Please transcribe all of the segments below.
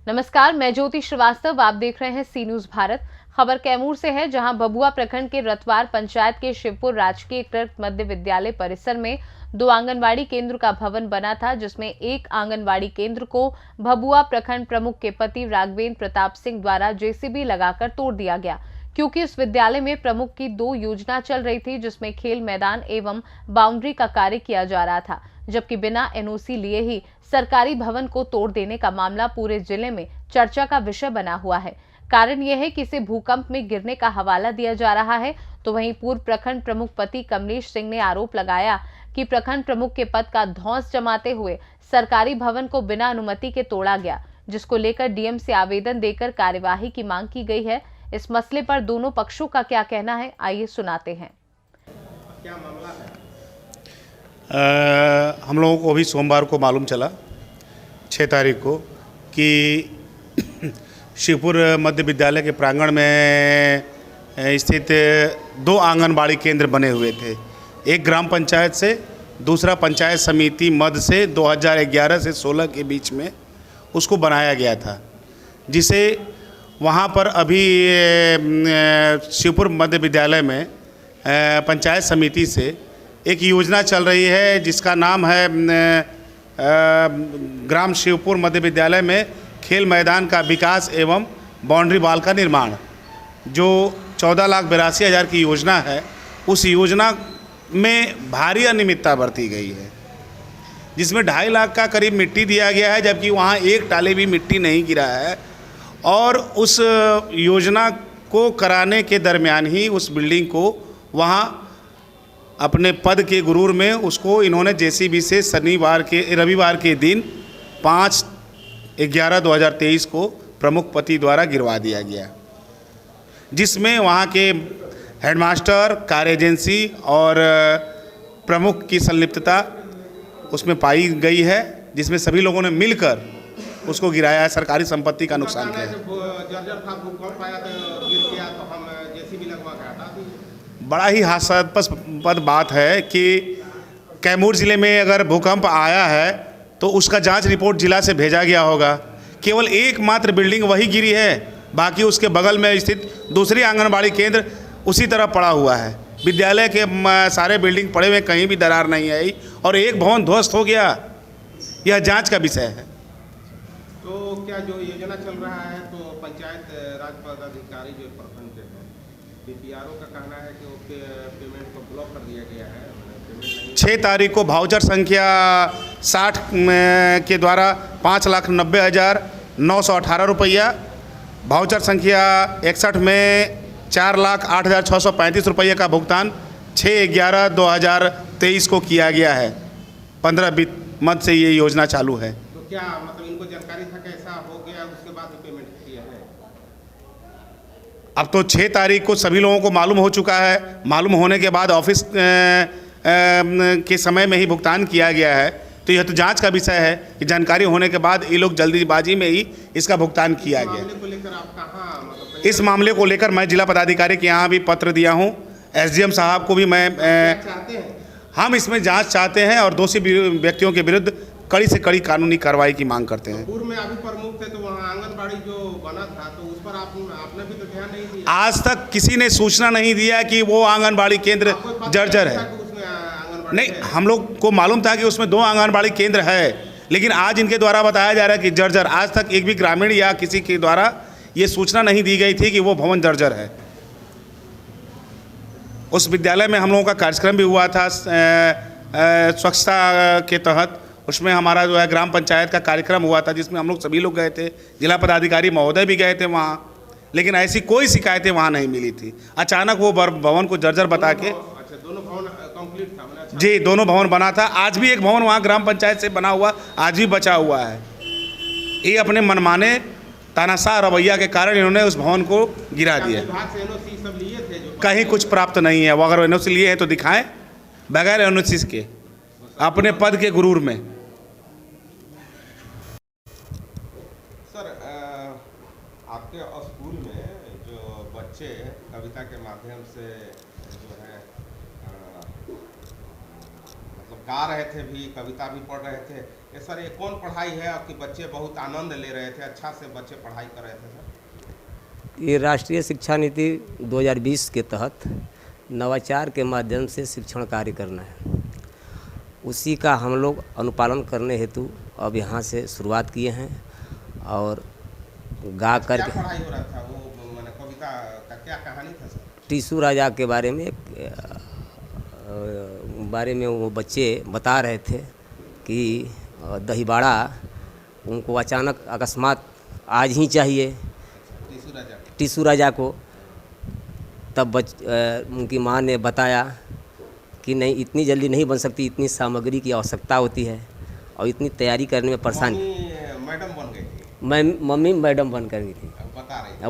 नमस्कार, मैं ज्योति श्रीवास्तव। आप देख रहे हैं सी न्यूज भारत। खबर कैमूर से है, जहां भभुआ प्रखंड के रतवार पंचायत के शिवपुर राजकीय कृत मध्य विद्यालय परिसर में 2 आंगनबाड़ी केंद्र का भवन बना था, जिसमें एक आंगनबाड़ी केंद्र को भभुआ प्रखंड प्रमुख के पति राघवेंद्र प्रताप सिंह द्वारा जेसीबी लगाकर तोड़ दिया गया, क्योंकि इस विद्यालय में प्रमुख की 2 योजना चल रही थी, जिसमें खेल मैदान एवं बाउंड्री का कार्य किया जा रहा था, जबकि बिना एनओसी लिए ही सरकारी भवन को तोड़ देने का मामला पूरे जिले में चर्चा का विषय बना हुआ है। कारण यह है कि इसे भूकंप में गिरने का हवाला दिया जा रहा है। तो वहीं पूर्व प्रखंड प्रमुख पति कमलेश सिंह ने आरोप लगाया कि प्रखंड प्रमुख के पद का धौंस जमाते हुए सरकारी भवन को बिना अनुमति के तोड़ा गया, जिसको लेकर डीएम से आवेदन देकर कार्यवाही की मांग की गई है। इस मसले पर दोनों पक्षों का क्या कहना है, आइए सुनाते हैं। क्या मामला है? हम लोगों को अभी सोमवार को मालूम चला 6 तारीख को कि शिवपुर मध्य विद्यालय के प्रांगण में स्थित 2 आंगनबाड़ी केंद्र बने हुए थे। एक ग्राम पंचायत से, दूसरा पंचायत समिति मध्य से 2011 से 16 के बीच में उसको बनाया गया था, जिसे वहाँ पर अभी शिवपुर मध्य विद्यालय में पंचायत समिति से एक योजना चल रही है, जिसका नाम है ग्राम शिवपुर मध्य विद्यालय में खेल मैदान का विकास एवं बाउंड्री वाल का निर्माण, जो 14,82,000 की योजना है। उस योजना में भारी अनियमितता बरती गई है, जिसमें 2.5 लाख का करीब मिट्टी दिया गया है, जबकि वहाँ एक टाले भी मिट्टी नहीं गिरा है। और उस योजना को कराने के दरमियान ही उस बिल्डिंग को वहाँ अपने पद के गुरूर में उसको इन्होंने जेसीबी से रविवार के दिन 5/11/2023 को प्रमुख पति द्वारा गिरवा दिया गया, जिसमें वहाँ के हेडमास्टर, कार्य एजेंसी और प्रमुख की संलिप्तता उसमें पाई गई है, जिसमें सभी लोगों ने मिलकर उसको गिराया है, सरकारी संपत्ति का नुकसान किया है। जर्जर था, भूकंप आया तो गिर गया, तो हम जेसीबी लगवा के हटा दिए। बड़ा ही हास्यास्पद बात है कि कैमूर ज़िले में अगर भूकंप आया है तो उसका जांच रिपोर्ट जिला से भेजा गया होगा। केवल एकमात्र बिल्डिंग वही गिरी है, बाकी उसके बगल में स्थित दूसरी आंगनबाड़ी केंद्र उसी तरह पड़ा हुआ है। विद्यालय के सारे बिल्डिंग पड़े हुए, कहीं भी दरार नहीं आई और एक भवन ध्वस्त हो गया। यह जांच का विषय है। तो क्या जो योजना चल रहा है, तो पंचायत राज पदाधिकारी जो प्रखंड के हैं, बीपीआरओ का कहना है कि उसके पेमेंट को ब्लॉक कर दिया गया है। 6 तारीख को भाउचर संख्या 60 के द्वारा 5,90,918 रुपया, भाउचर संख्या 61 में 4,08,635 रुपये का भुगतान 6/11/2023 को किया गया है। 15 मत से ये योजना चालू है। तो क्या मतलब इनको जानकारी था कैसा हो गया, उसके बाद पेमेंट किया है? अब तो 6 तारीख को सभी लोगों को मालूम हो चुका है। मालूम होने के बाद ऑफिस के समय में ही भुगतान किया गया है। तो यह तो जांच का विषय है कि जानकारी होने के बाद ये लोग जल्दीबाजी में ही इसका भुगतान किया गया। मामले को लेकर आप कहाँ, मतलब इस मामले को लेकर मैं जिला पदाधिकारी के यहाँ भी पत्र दिया हूँ, एसडीएम साहब को भी मैं चाहते हैं? हम इसमें जांच चाहते हैं और दोषी व्यक्तियों के विरुद्ध कड़ी से कड़ी कानूनी कार्रवाई की मांग करते हैं। पूर्व में अभी प्रमुख थे, तो वहाँ आंगनबाड़ी जो बना था, तो उस पर आपने भी तो ध्यान नहीं दिया। आज तक किसी ने सूचना नहीं दिया कि वो आंगनबाड़ी केंद्र जर्जर है। नहीं, हम लोग को मालूम था कि उसमें 2 आंगनबाड़ी केंद्र है, लेकिन आज इनके द्वारा बताया जा रहा है कि जर्जर। आज तक एक भी ग्रामीण या किसी के द्वारा ये सूचना नहीं दी गई थी कि वो भवन जर्जर है। उस विद्यालय में हम लोगों का कार्यक्रम भी हुआ था स्वच्छता के तहत। उसमें हमारा जो है ग्राम पंचायत का कार्यक्रम हुआ था, जिसमें हम लोग सभी लोग गए थे, जिला पदाधिकारी महोदय भी गए थे वहाँ, लेकिन ऐसी कोई शिकायतें वहाँ नहीं मिली थी। अचानक वो भवन को जर्जर बता के दोनों भवन कंप्लीट था? जी, दोनों भवन बना था। आज भी एक भवन वहाँ ग्राम पंचायत से बना हुआ आज भी बचा हुआ है। ये अपने मनमाने तानाशाह रवैया के कारण इन्होंने उस भवन को गिरा दिया। एनओसी सब लिए थे जो कहीं कुछ प्राप्त नहीं है। वो अगर एनओसी लिए हैं तो दिखाएं, बगैर एनओसी के अपने पद के गुरूर में। सर, आपके स्कूल में जो बच्चे कविता के माध्यम से जो है मतलब गा रहे थे भी, कविता भी पढ़ रहे थे। ये सर ये कौन पढ़ाई है आपके बच्चे बहुत आनंद ले रहे थे, अच्छा से बच्चे पढ़ाई कर रहे थे सर? ये राष्ट्रीय शिक्षा नीति 2020 के तहत नवाचार के माध्यम से शिक्षण कार्य करना है, उसी का हम लोग अनुपालन करने हेतु अब यहाँ से शुरुआत किए हैं। और गा कर क्या पढ़ाई हो रहा था वो, मैंने कविता का क्या कहानी था सर? टीसू राजा के बारे में वो बच्चे बता रहे थे कि दहीबाड़ा उनको अचानक अकस्मात आज ही चाहिए टीसू राजा को। तब उनकी माँ ने बताया कि नहीं, इतनी जल्दी नहीं बन सकती, इतनी सामग्री की आवश्यकता होती है और इतनी तैयारी करने में परेशानी। मैडम बन गई थी? मम्मी मैडम बन कर गई थी,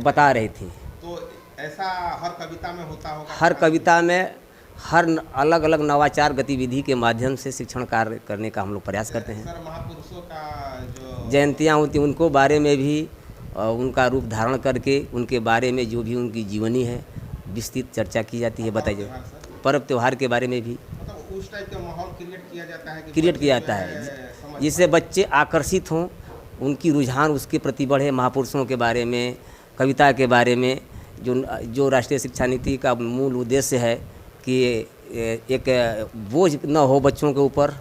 बता रही थी। तो ऐसा हर कविता में होता होगा? हर कविता में हर अलग अलग नवाचार गतिविधि के माध्यम से शिक्षण कार्य करने का हम लोग प्रयास करते हैं। सर महापुरुषों का जो जयंतियाँ होती हैं उनको बारे में भी उनका रूप धारण करके उनके बारे में जो भी उनकी जीवनी है विस्तृत चर्चा की जाती है, बताई जाए। पर्व त्यौहार के बारे में भी मतलब उस टाइप का माहौल क्रिएट किया जाता है, क्रिएट किया जाता है जिससे बच्चे आकर्षित हों, उनकी रुझान उसके प्रति बढ़े। महापुरुषों के बारे में, कविता के बारे में, जो राष्ट्रीय शिक्षा नीति का मूल उद्देश्य है कि एक बोझ न हो बच्चों के ऊपर,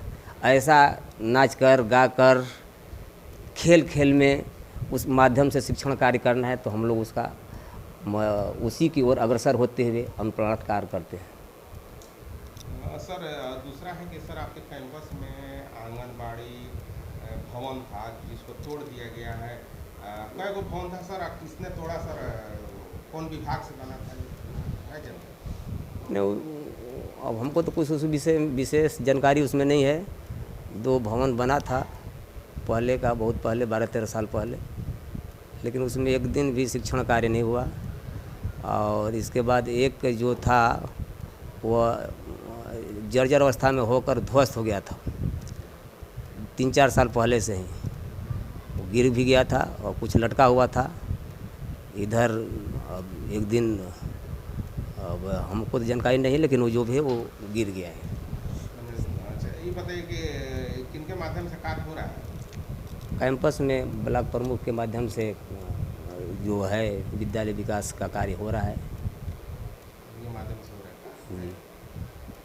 ऐसा नाच कर गा कर खेल खेल में उस माध्यम से शिक्षण कार्य करना है, तो हम लोग उसी की ओर अग्रसर होते हुए अनुप्रेरणा कार्य करते हैं। सर दूसरा है कि सर आपके कैंपस में आंगनबाड़ी भवन था जिसको तोड़ दिया गया है। कई गो भवन था सर, किसने तोड़ा सर? कौन विभाग से बना था? नहीं, अब हमको तो कुछ उस विशेष जानकारी उसमें नहीं है। 2 भवन बना था पहले का, बहुत पहले 12-13 साल पहले, लेकिन उसमें एक दिन भी शिक्षण कार्य नहीं हुआ। और इसके बाद एक जो था वह जर्जर अवस्था में होकर ध्वस्त हो गया था 3-4 साल पहले से ही, वो गिर भी गया था और कुछ लटका हुआ था इधर। अब एक दिन, अब हमको तो जानकारी नहीं, लेकिन वो जो भी है वो गिर गया है। अच्छा, ये बताइए कि किनके माध्यम से कार्य हो रहा है? कैंपस में ब्लॉक प्रमुख के माध्यम से जो है विद्यालय विकास का कार्य हो रहा है। ये माध्यम से हो रहा है जी।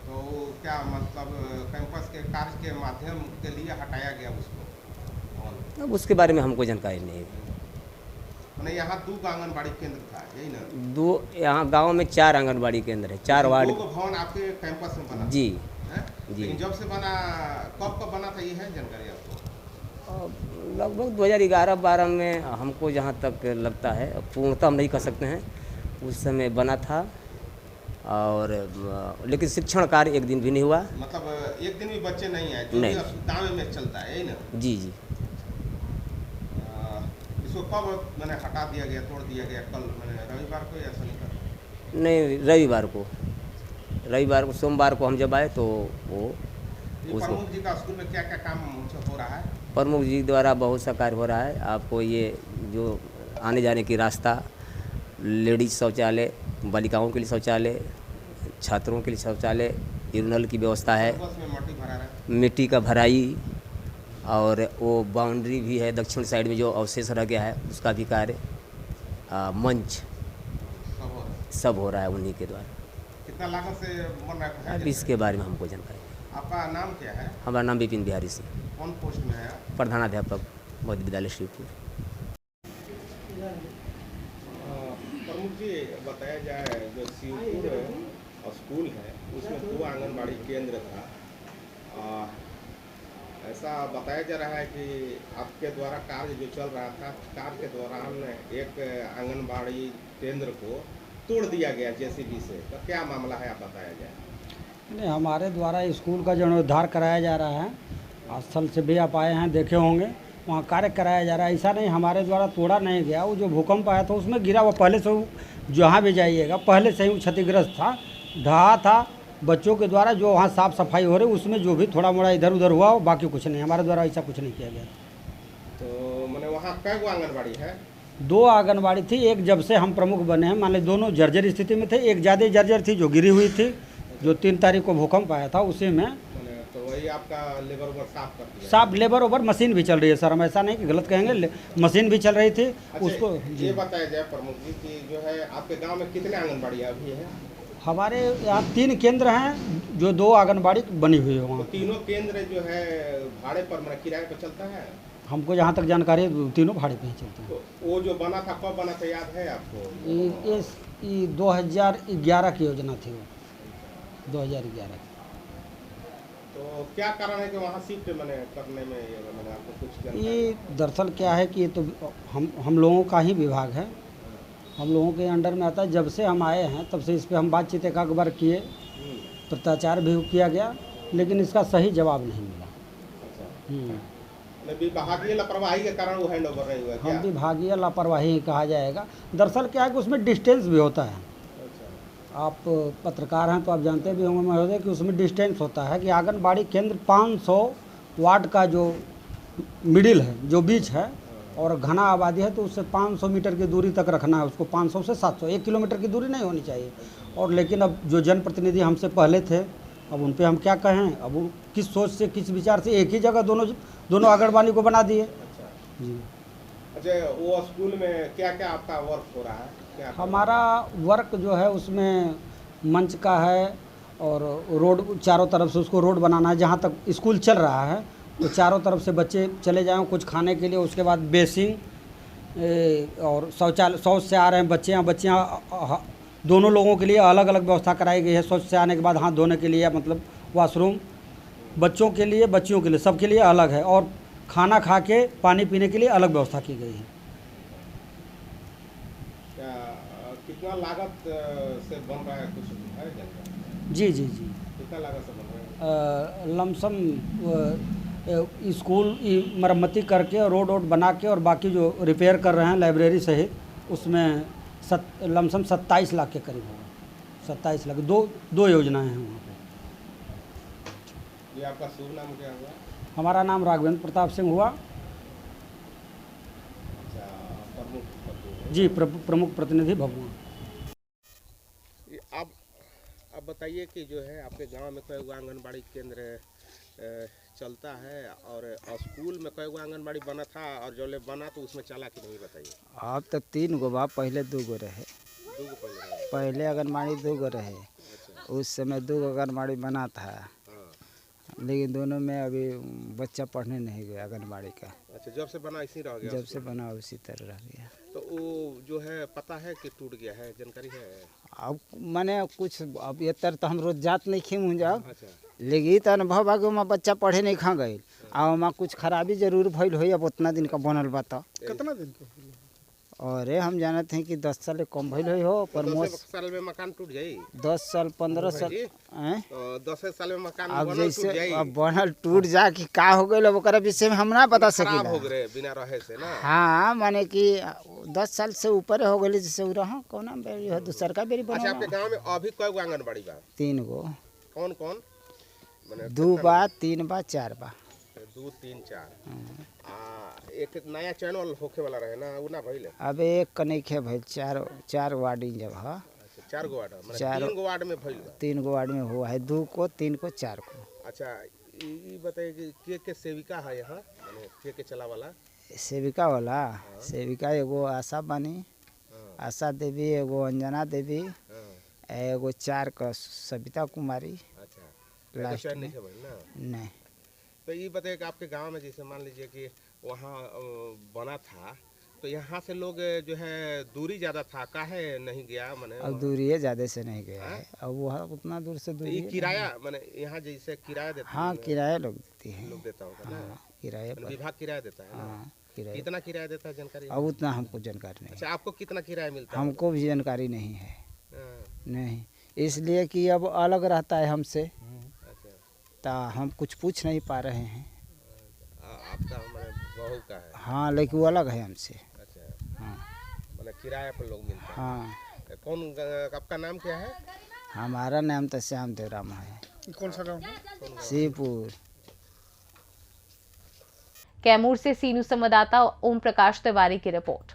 तो क्या मतलब कैंपस के कार्य के माध्यम के लिए हटाया गया उसको? अब उसके बारे में हमको जानकारी नहीं है। मैंने यहाँ 2 आंगनबाड़ी केंद्र था, यही ना? 2 यहाँ गांव में 4 आंगनबाड़ी केंद्र है, 4 वार्ड। 2 भवन आपके कैंपस में बना? जी है? जी। जब से बना, कब बना था, ये है जानकारी आपको? लगभग 2011-12 में हमको जहाँ तक लगता है, पूर्णतः हम नहीं कह सकते हैं, उस समय बना था। और लेकिन शिक्षण कार्य एक दिन भी नहीं हुआ। मतलब एक दिन भी बच्चे नहीं आए? जो नहीं। भी दावे में चलता है, यही ना? जी जी। इसको कब मैंने हटा दिया गया, तोड़ दिया गया? कल मैंने रविवार को या शनिवार? नहीं, रविवार को सोमवार को हम जब आए तो वो प्रमुख जी का स्कूल में क्या क्या काम हो रहा है? प्रमुख जी द्वारा बहुत सा कार्य हो रहा है। आपको ये जो आने जाने की रास्ता, लेडीज शौचालय, बालिकाओं के लिए शौचालय, छात्रों के लिए शौचालय, यूरिनल की व्यवस्था है, मिट्टी का भराई, और वो बाउंड्री भी है दक्षिण साइड में जो अवशेष रह गया है उसका भी कार्य, मंच सब हो रहा है उन्हीं के द्वारा। कितना लागत से बन रहा है? अब इसके बारे में हमको जानकारी। आपका नाम क्या है? हमारा नाम विपिन बिहारी सिंह, कौन पोस्ट में है? प्रधानाध्यापक मध्य विद्यालय शिवपुर। प्रमुख जी बताया जाए, जो शिवपुर स्कूल है उसमें 2 आंगनबाड़ी केंद्र था। ऐसा बताया जा रहा है कि आपके द्वारा कार्य जो चल रहा था, कार्य के दौरान एक आंगनबाड़ी केंद्र को तोड़ दिया गया जेसीबी से। तो क्या मामला है, आप बताया जाए। नहीं, हमारे द्वारा स्कूल का जीर्णोद्धार कराया जा रहा है। स्थल से भी आप आए हैं, देखे होंगे, वहाँ कार्य कराया जा रहा है। ऐसा नहीं हमारे द्वारा तोड़ा नहीं गया। वो जो भूकंप आया था उसमें गिरा हुआ, पहले से जहाँ भी जाइएगा पहले से ही वो क्षतिग्रस्त था, ढहा था। बच्चों के द्वारा जो वहाँ साफ़ सफाई हो रही उसमें जो भी थोड़ा मोड़ा इधर उधर हुआ हो, बाकी कुछ नहीं। हमारे द्वारा ऐसा कुछ नहीं किया गया। तो मैंने वहाँ कै गो आंगनबाड़ी है? 2 आंगनबाड़ी थी। एक जब से हम प्रमुख बने हैं, मान ली दोनों जर्जर स्थिति में थे। एक ज़्यादा जर्जर थी जो गिरी हुई थी, जो 3 तारीख को भूकंप आया था उसी में। तो ये आपका लेबर ओवर साफ कर दिया? साफ लेबर ओवर मशीन भी चल रही है सर, हम ऐसा नहीं कि गलत कहेंगे, मशीन भी चल रही थी उसको। ये बताया जाए प्रमुख जी कि जो है आपके गांव में कितने आंगनबाड़ी अभी है? हमारे यहाँ 3 केंद्र हैं, जो 2 आंगनबाड़ी बनी हुई है तो वहाँ। तीनों केंद्र जो है भाड़े पर मतलब किराए पर चलता है? हमको जहाँ तक जानकारी है तीनों भाड़े पे ही चलते हैं। तो वो जो बना था कब बना था याद है आपको? ये 2011 की योजना थी वो, 2011 की। तो क्या कारण है कि वहाँ शिफ्ट मैंने करने में मैंने आपको कुछ जानकारी? ये दरअसल क्या है कि ये तो हम लोगों का ही विभाग है, हम लोगों के अंडर में आता है। जब से हम आए हैं तब से इस पर हम बातचीत एकाग्र किए, पत्राचार भी किया गया, लेकिन इसका सही जवाब नहीं मिला। विभागीय लापरवाही के कारण वो हैंड ओवर नहीं हुआ क्या? हम विभागीय लापरवाही ही कहा जाएगा। दरअसल क्या है कि उसमें डिस्टेंस भी होता है। आप पत्रकार हैं तो आप जानते भी होंगे महोदय कि उसमें डिस्टेंस होता है कि आंगनबाड़ी केंद्र 500 वार्ड का जो मिडिल है, जो बीच है, और घना आबादी है तो उससे 500 मीटर की दूरी तक रखना है उसको, 500 से 700, 1 किलोमीटर की दूरी नहीं होनी चाहिए। और लेकिन अब जो जनप्रतिनिधि हमसे पहले थे, अब उन पे हम क्या कहें, अब वो किस सोच से, किस विचार से एक ही जगह दोनों आंगनबाड़ी को बना दिए। जी। अच्छा, वो स्कूल में क्या क्या आपका वर्क हो रहा है? क्या हमारा वर्क जो है उसमें मंच का है, और रोड चारों तरफ से उसको रोड बनाना है। जहाँ तक स्कूल चल रहा है तो चारों तरफ से बच्चे चले जाएं कुछ खाने के लिए, उसके बाद बेसिंग और शौचालय, शौच से आ रहे हैं बच्चियाँ दोनों लोगों के लिए अलग अलग व्यवस्था कराई गई है। शौच से आने के बाद हाथ धोने के लिए मतलब वॉशरूम, बच्चों के लिए, बच्चियों के लिए, सबके लिए अलग है, और खाना खा के पानी पीने के लिए अलग व्यवस्था की गई है। कितना लागत से बन रहा है, कुछ है जानकारी? जी। कितना लागत से बन रहा है? लमसम स्कूल मरम्मती करके और रोड बना के और बाकी जो रिपेयर कर रहे हैं लाइब्रेरी सहित, उसमें लमसम 27 लाख के करीब होगा। 27 लाख, दो योजनाएं हैं वहाँ पे। ये आपका शुभ नाम क्या हुआ? हमारा नाम राघवेंद्र प्रताप सिंह हुआ। अच्छा, प्रमुख जी, प्रमुख प्रतिनिधि भभुआ। अब बताइए कि जो है आपके गांव में कई आंगनबाड़ी केंद्र चलता है, और स्कूल में कई आंगनबाड़ी बना था, और जो बना तो उसमें चला कि नहीं, बताइए। अब तक 3 गो बा, पहले 2 गो रहे। 2 गो पहले रहे। पहले आंगनबाड़ी 2 गो रहे। उस समय 2 गो आंगनबाड़ी बना था, लेकिन दोनों में अभी बच्चा पढ़ने नहीं गया आंगनबाड़ी का। अच्छा, जब से बना इसी रह गया? जब से बना उसी तरह रह गया। तो वो जो है पता है कि टूट गया है, जानकारी है? अब मैंने कुछ, अब ये तर तो हम रोज जात नहीं खी मुझे, अच्छा, लेकिन तो अनुभव आ कि वहाँ बच्चा पढ़े नहीं खा गए, और वहाँ कुछ खराबी जरूर भइल हो। अब उतना दिन का बनल बा तो कितना दिन का? और हम जानते हैं कि 10 साल कम भइल हो, पर 10 साल में मकान टूट जाई? 10 साल 15 साल तो 10 साल में मकान अब बनल टूट जाई? जैसे अब बनल टूट जा कि का हो गई, ओकरा विषय में हम ना बता खराब सकीला। हो गए बिना रहे से ना? हाँ, माने कि 10 साल से ऊपर हो गई, जैसे उ रहा कौन बेरी है, दूसर का बेरी अच्छा, आपके बना। गांव में अभी कई गो आंगनबाड़ी बा? 3 गो। कौन कौन? माने 2 बा, 3 बा, 4 बा। 2, 3, 4। एक नया चैनल होखे वाला रहे ना, वो ना भइले? अब एक कनेखे भइल, 4 वार्ड जब है। अच्छा, 4 गो वार्ड, माने चार- 3 गो वार्ड में भइल बा? 3 गो वार्ड में हुआ है, 2 को, 3 को, 4 को। अच्छा, ये बताइए कि के सेविका है यहाँ, माने के चला वाला? सेविका वाला, सेविका एगो आशा बानी, आशा देवी, एगो अंजना देवी, एगो 4 का सविता कुमारी। अच्छा, लास्ट चयन में नहीं है भाई ना? नहीं। तो ये बताइए कि आपके गांव में जैसे मान लीजिए कि वहाँ बना था, तो यहाँ से लोग जो है दूरी ज़्यादा था, काहे नहीं गया? माने अब दूरी है, ज़्यादा से नहीं गया है। अब वह उतना दूर से तो दूरी ये है। किराया, माने यहाँ जैसे किराया देते हाँ, किराया लोग देती है। लोग देता होगा ना? हाँ, किराए माने पर। विभाग किराया देता है ना? हाँ, किराए। कितना किराया देता है, जानकारी? अब उतना हमको जानकारी नहीं। अच्छा, आपको कितना किराया मिलता है? हमको भी जानकारी नहीं है। हाँ, नहीं, इसलिए कि अब अलग रहता है हमसे, अच्छा, तो हम कुछ पूछ नहीं पा रहे हैं। आपका माने बहू का है? हाँ, लेकिन वो अलग है हमसे। अच्छा, हाँ माने किराया पर लोग मिलते हैं? हाँ। कौन, आपका नाम क्या है? हमारा नाम तो श्याम देवराम है। कौन सा गाँव? शिवपुर। कैमूर से सीनू संवाददाता ओम प्रकाश तिवारी की रिपोर्ट।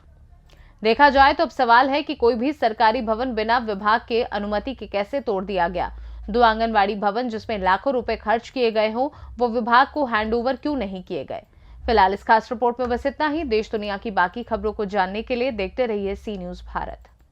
देखा जाए तो अब सवाल है कि कोई भी सरकारी भवन बिना विभाग के अनुमति के कैसे तोड़ दिया गया। दो आंगनवाड़ी भवन जिसमें लाखों रुपए खर्च किए गए हों वो विभाग को हैंडओवर क्यों नहीं किए गए। फिलहाल इस खास रिपोर्ट में बस इतना ही। देश दुनिया की बाकी खबरों को जानने के लिए देखते रहिए सी न्यूज़ भारत।